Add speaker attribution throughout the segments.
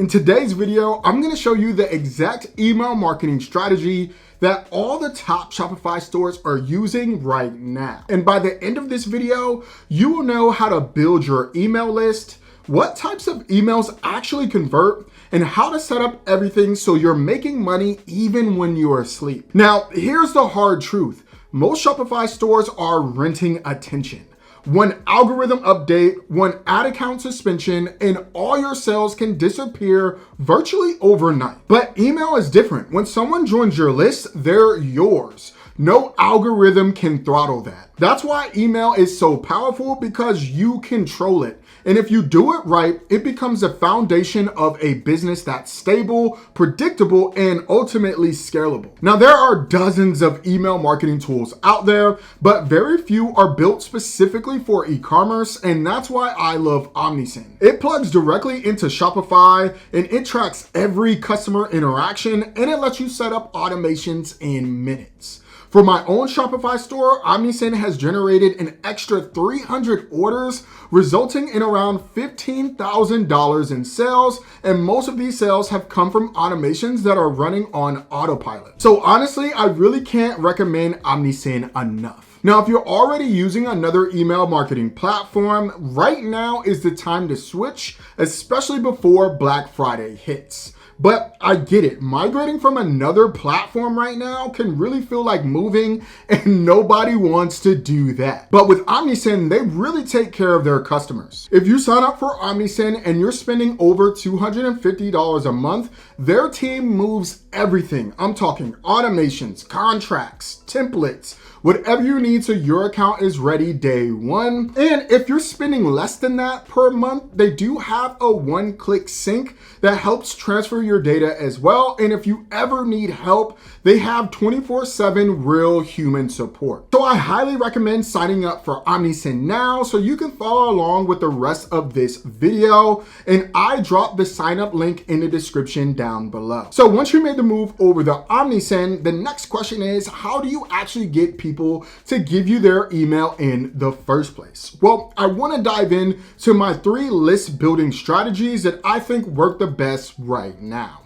Speaker 1: In today's video, I'm going to show you the exact email marketing strategy that all the top Shopify stores are using right now. And by the end of this video, you will know how to build your email list, what types of emails actually convert, and how to set up everything so you're making money even when you're asleep. Now, here's the hard truth. Most Shopify stores are renting attention. One algorithm update, one ad account suspension, and all your sales can disappear virtually overnight. But email is different. When someone joins your list, they're yours. No algorithm can throttle that. That's why email is so powerful, because you control it. And if you do it right, it becomes the foundation of a business that's stable, predictable, and ultimately scalable. Now, there are dozens of email marketing tools out there, but very few are built specifically for e-commerce, and that's why I love omnisend. It plugs directly into Shopify, and it tracks every customer interaction, and it lets you set up automations in minutes. For my own Shopify store, omnisend has generated an extra 300 orders, resulting in around $15,000 in sales, and most of these sales have come from automations that are running on autopilot. So honestly, I really can't recommend omnisend enough. Now, if you're already using another email marketing platform, right now is the time to switch, especially before Black Friday hits. But I get it, migrating from another platform right now can really feel like moving, and nobody wants to do that. But with omnisend, they really take care of their customers. If you sign up for omnisend and you're spending over $250 a month, their team moves everything. I'm talking automations, contracts, templates, whatever you need so your account is ready day one. And if you're spending less than that per month, they do have a one-click sync that helps transfer your data as well. And if you ever need help, they have 24/7 real human support. So I highly recommend signing up for omnisend now so you can follow along with the rest of this video. And I dropped the sign up link in the description down below. So once you made the move over to omnisend, the next question is, how do you actually get people to give you their email in the first place? Well, I want to dive in to my 3 list building strategies that I think work the best right now.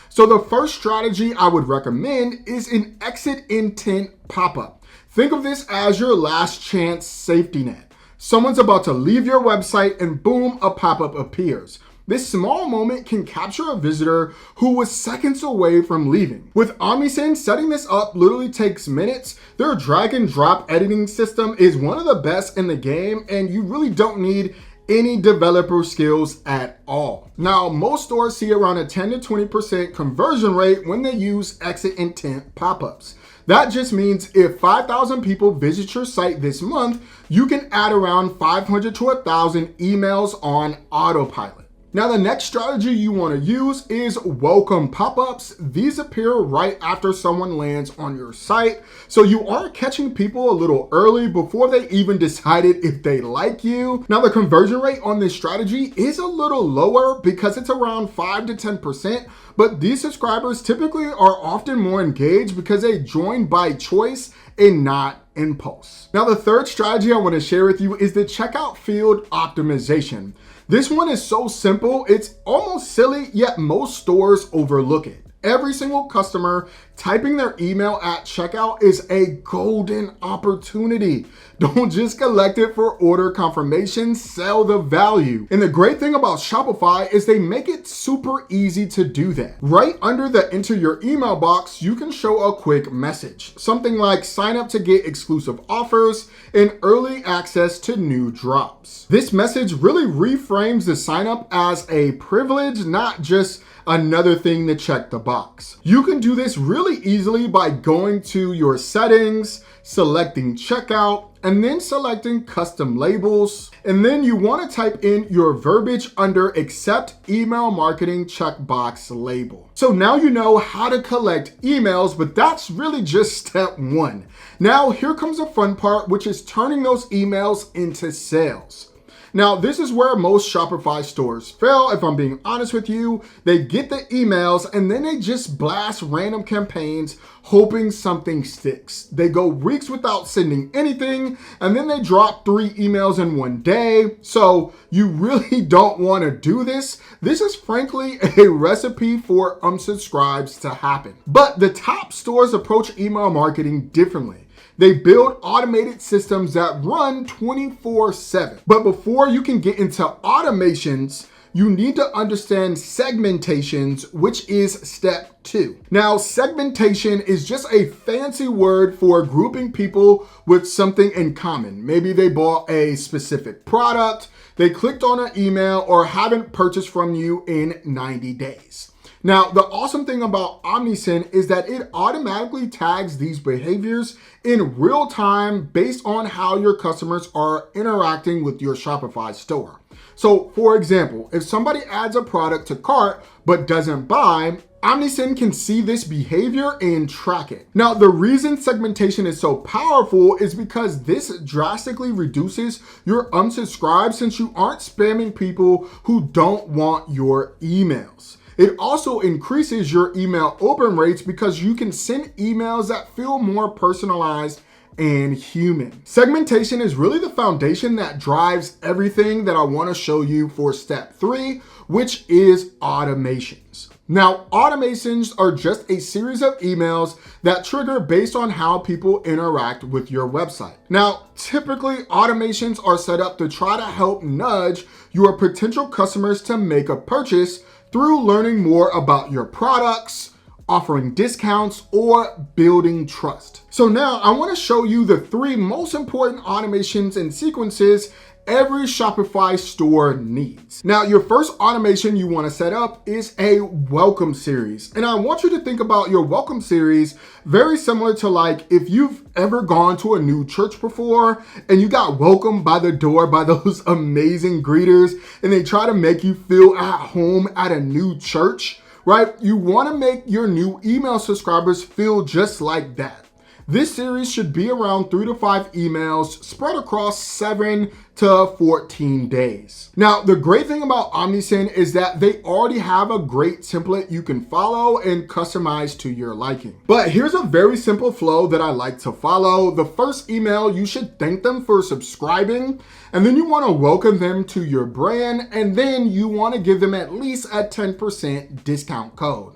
Speaker 1: So the first strategy I would recommend is an exit intent pop-up. Think of this as your last chance safety net. Someone's about to leave your website and boom, a pop-up appears. This small moment can capture a visitor who was seconds away from leaving. With omnisend, setting this up literally takes minutes. Their drag and drop editing system is one of the best in the game, and you really don't need any developer skills at all. Now, most stores see around a 10 to 20% conversion rate when they use exit intent pop-ups. That just means if 5,000 people visit your site this month, you can add around 500 to 1,000 emails on autopilot. Now, the next strategy you want to use is welcome pop-ups. These appear right after someone lands on your site, so you are catching people a little early before they even decided if they like you. Now, the conversion rate on this strategy is a little lower because it's around 5 to 10%, but these subscribers typically are often more engaged because they join by choice and not impulse. Now, the third strategy I want to share with you is the checkout field optimization. This one is so simple, it's almost silly, yet most stores overlook it. Every single customer typing their email at checkout is a golden opportunity. Don't just collect it for order confirmation, sell the value. And the great thing about Shopify is they make it super easy to do that. Right under the enter your email box, you can show a quick message. Something like sign up to get exclusive offers and early access to new drops. This message really reframes the sign up as a privilege, not just another thing to check the box. You can do this really easily by going to your settings, selecting checkout, and then selecting custom labels. And then you want to type in your verbiage under accept email marketing checkbox label. So now you know how to collect emails, but that's really just step 1. Now here comes the fun part, which is turning those emails into sales. Now, this is where most Shopify stores fail, if I'm being honest with you. They get the emails and then they just blast random campaigns hoping something sticks. They go weeks without sending anything, and then they drop 3 emails in one day. So you really don't want to do this. This is frankly a recipe for unsubscribes to happen. But the top stores approach email marketing differently. They build automated systems that run 24/7. But before you can get into automations, you need to understand segmentations, which is step 2. Now, segmentation is just a fancy word for grouping people with something in common. Maybe they bought a specific product, they clicked on an email, or haven't purchased from you in 90 days. Now, the awesome thing about omnisend is that it automatically tags these behaviors in real time based on how your customers are interacting with your Shopify store. So, for example, if somebody adds a product to cart but doesn't buy, omnisend can see this behavior and track it. Now, the reason segmentation is so powerful is because this drastically reduces your unsubscribes, since you aren't spamming people who don't want your emails. It also increases your email open rates because you can send emails that feel more personalized and human. Segmentation is really the foundation that drives everything that I want to show you for step 3, which is automations. Now, automations are just a series of emails that trigger based on how people interact with your website. Now, typically automations are set up to try to help nudge your potential customers to make a purchase through learning more about your products, offering discounts, or building trust. So now I want to show you the 3 most important automations and sequences every Shopify store needs. Now, your first automation you want to set up is a welcome series. And I want you to think about your welcome series very similar to like if you've ever gone to a new church before and you got welcomed by the door by those amazing greeters and they try to make you feel at home at a new church, right? You want to make your new email subscribers feel just like that. This series should be around 3 to 5 emails spread across 7 to 14 days. Now, the great thing about omnisend is that they already have a great template you can follow and customize to your liking. But here's a very simple flow that I like to follow. The first email, you should thank them for subscribing, and then you want to welcome them to your brand, and then you want to give them at least a 10% discount code.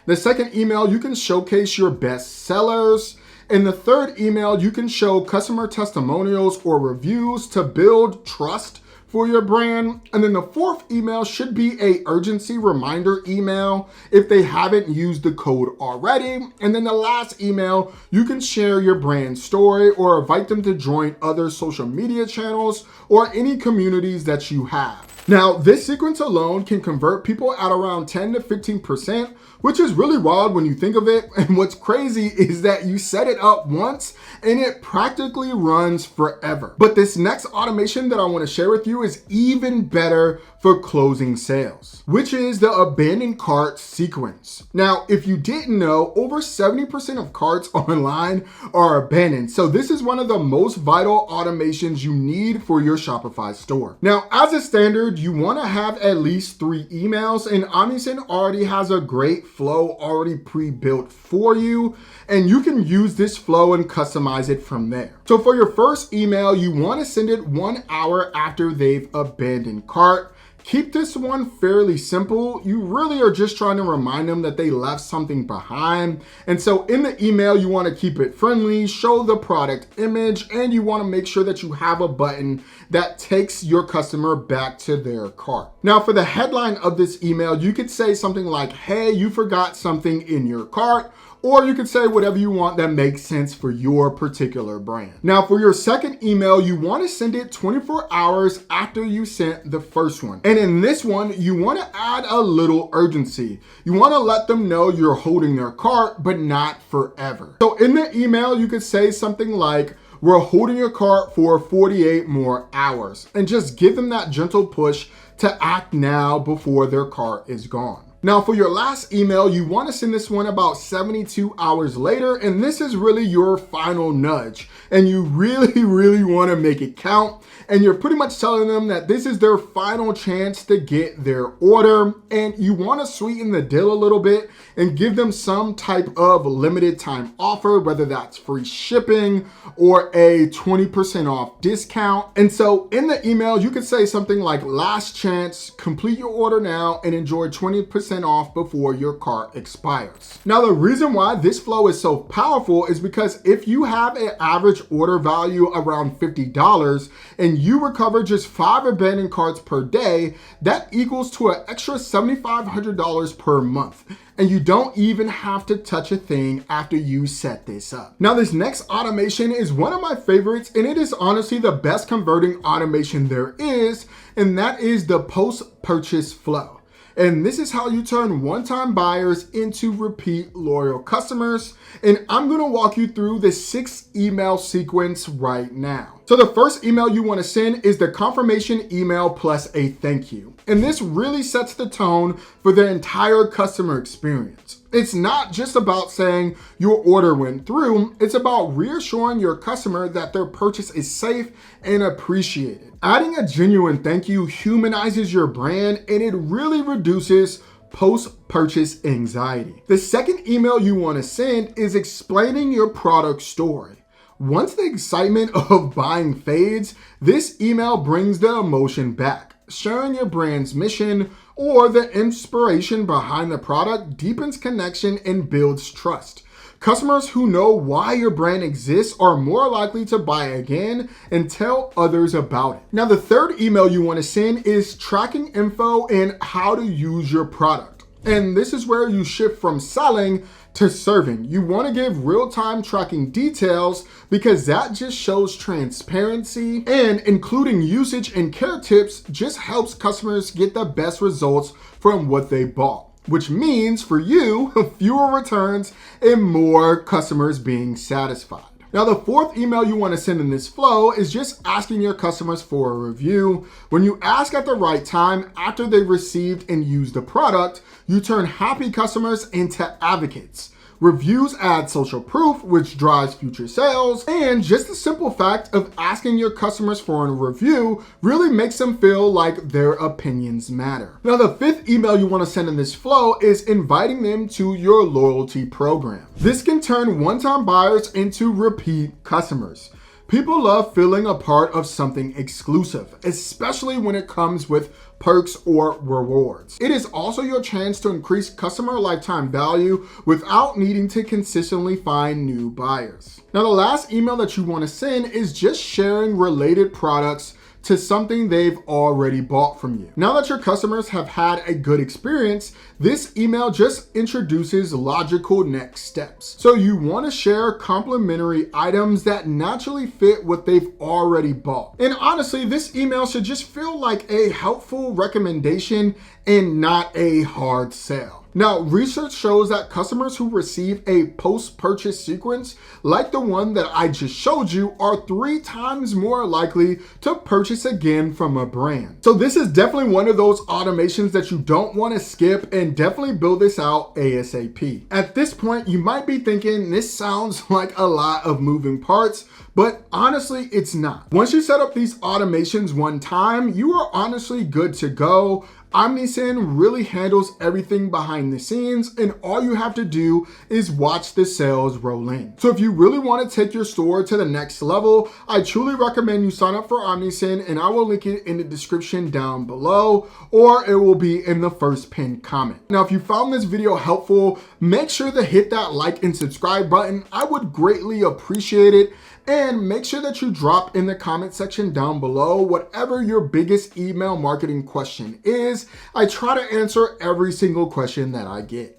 Speaker 1: The second email, you can showcase your best sellers. In the third email, you can show customer testimonials or reviews to build trust for your brand. And then the fourth email should be a urgency reminder email if they haven't used the code already. And then the last email, you can share your brand story or invite them to join other social media channels or any communities that you have. Now, this sequence alone can convert people at around 10 to 15%, which is really wild when you think of it. And what's crazy is that you set it up once and it practically runs forever. But this next automation that I want to share with you is even better for closing sales, which is the abandoned cart sequence. Now, if you didn't know, over 70% of carts online are abandoned. So this is one of the most vital automations you need for your Shopify store. Now, as a standard, you want to have at least 3 emails, and omnisend already has a great flow already pre-built for you, and you can use this flow and customize it from there. So for your first email, you want to send it 1 hour after they've abandoned cart. Keep this one fairly simple. You really are just trying to remind them that they left something behind. And so in the email, you want to keep it friendly, show the product image, and you want to make sure that you have a button that takes your customer back to their cart. Now, for the headline of this email, you could say something like, hey, you forgot something in your cart. Or you could say whatever you want that makes sense for your particular brand. Now, for your second email, you want to send it 24 hours after you sent the first one. And in this one, you want to add a little urgency. You want to let them know you're holding their cart, but not forever. So in the email, you could say something like, we're holding your cart for 48 more hours, and just give them that gentle push to act now before their cart is gone. Now for your last email, you want to send this one about 72 hours later, and this is really your final nudge. And you really want to make it count. And you're pretty much telling them that this is their final chance to get their order. And you want to sweeten the deal a little bit and give them some type of limited time offer, whether that's free shipping or a 20% off discount. And so in the email, you could say something like, last chance, complete your order now and enjoy 20% off before your cart expires. Now, the reason why this flow is so powerful is because if you have an average order value around $50 and you recover just 5 abandoned carts per day, that equals to an extra $7,500 per month. And you don't even have to touch a thing after you set this up. Now, this next automation is one of my favorites, and it is honestly the best converting automation there is, and that is the post-purchase flow. And this is how you turn one-time buyers into repeat loyal customers. And I'm gonna walk you through the 6 email sequence right now. So the first email you wanna send is the confirmation email plus a thank you. And this really sets the tone for the entire customer experience. It's not just about saying your order went through, it's about reassuring your customer that their purchase is safe and appreciated. Adding a genuine thank you humanizes your brand, and it really reduces post-purchase anxiety. The second email you want to send is explaining your product story. Once the excitement of buying fades, this email brings the emotion back. Sharing your brand's mission or the inspiration behind the product deepens connection and builds trust. Customers who know why your brand exists are more likely to buy again and tell others about it. Now, the third email you want to send is tracking info and how to use your product. And this is where you shift from selling to serving. You want to give real-time tracking details because that just shows transparency, and including usage and care tips just helps customers get the best results from what they bought, which means for you, fewer returns and more customers being satisfied. Now, the fourth email you want to send in this flow is just asking your customers for a review. When you ask at the right time after they've received and used the product, you turn happy customers into advocates. Reviews add social proof, which drives future sales, and just the simple fact of asking your customers for a review really makes them feel like their opinions matter. Now, the fifth email you want to send in this flow is inviting them to your loyalty program. This can turn one-time buyers into repeat customers. People love feeling a part of something exclusive, especially when it comes with perks or rewards. It is also your chance to increase customer lifetime value without needing to consistently find new buyers. Now, the last email that you want to send is just sharing related products to something they've already bought from you. Now that your customers have had a good experience, this email just introduces logical next steps. So you want to share complementary items that naturally fit what they've already bought. And honestly, this email should just feel like a helpful recommendation and not a hard sell. Now, research shows that customers who receive a post-purchase sequence, like the one that I just showed you, are 3 times more likely to purchase again from a brand. So this is definitely one of those automations that you don't want to skip, and definitely build this out ASAP. At this point, you might be thinking this sounds like a lot of moving parts, but honestly, it's not. Once you set up these automations one time, you are honestly good to go. Omnisend really handles everything behind the scenes, and all you have to do is watch the sales roll in. So if you really want to take your store to the next level, I truly recommend you sign up for Omnisend, and I will link it in the description down below, or it will be in the first pinned comment. Now, if you found this video helpful, make sure to hit that like and subscribe button. I would greatly appreciate it. And make sure that you drop in the comment section down below whatever your biggest email marketing question is. I try to answer every single question that I get.